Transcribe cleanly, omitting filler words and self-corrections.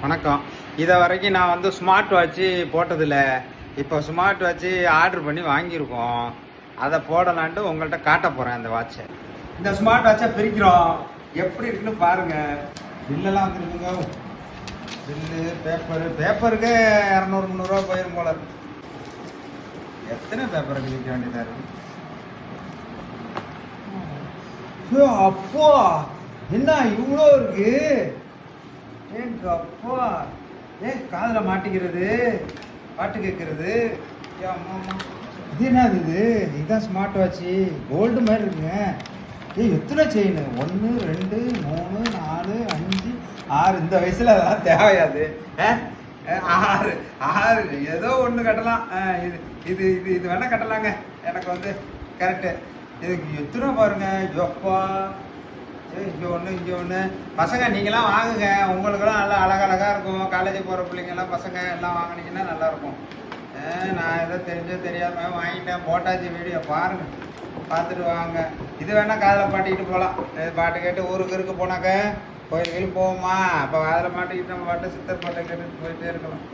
வணக்கம். இதை வரைக்கும் நான் வந்து ஸ்மார்ட் வாட்ச்சு போட்டதில்ல. இப்போ ஸ்மார்ட் வாட்ச்சு ஆர்டர் பண்ணி வாங்கியிருக்கோம். அதை போடலான்ட்டு உங்கள்கிட்ட காட்ட போகிறேன் அந்த வாட்சை. இந்த ஸ்மார்ட் வாட்சை பிரிக்கிறோம். எப்படி இருக்குன்னு பாருங்கள். பில்லெல்லாம் வந்துருக்குங்க. பில்லு பேப்பருக்கு 200-300 போயிடும் போல இருக்கு. எத்தனை பேப்பருக்கு விற்க வேண்டியதாக இருக்கு. அப்போ என்ன இவ்வளோ இருக்கு. ஏங்க அப்பா, காதில் மாட்டிக்கிறது, பாட்டு கேட்கறது. இது என்னது இதுதான் ஸ்மார்ட் வாட்ச்சு. கோல்டு மாதிரி இருக்குங்க. எத்தனை செயின்? 1 2 3 4 5 6. இந்த வயசில் அதெல்லாம் தேவையாது. 6 ஏதோ ஒன்று கட்டலாம். இது இது இது இது வேணால் கட்டலாங்க. எனக்கு வந்து கரெக்டு. இதுக்கு எத்தனை பாருங்க. ஜப்பா, இங்கே ஒன்று இங்கே ஒன்று. பசங்க நீங்களாம் வாங்குங்க. உங்களுக்கெல்லாம் நல்லா அழகழகாக இருக்கும். காலேஜ் போகிற பிள்ளைங்கெல்லாம் பசங்க எல்லாம் வாங்கினீங்கன்னா நல்லாயிருக்கும். நான் ஏதோ தெரியாமல் வாங்கிட்டேன். போட்டாச்சு. வீடியோ பாருங்கள், பார்த்துட்டு வாங்க. இது வேணால் காதில் பாட்டிக்கிட்டு போகலாம். பாட்டு கேட்டு ஊருக்கு போனாக்க கோயிலுக்கு போவோமா, அப்போ காதில் மாட்டிக்கிட்டு நம்ம பாட்டு சித்தர் பாட்டை கேட்டு போயிட்டே இருக்கலாம்.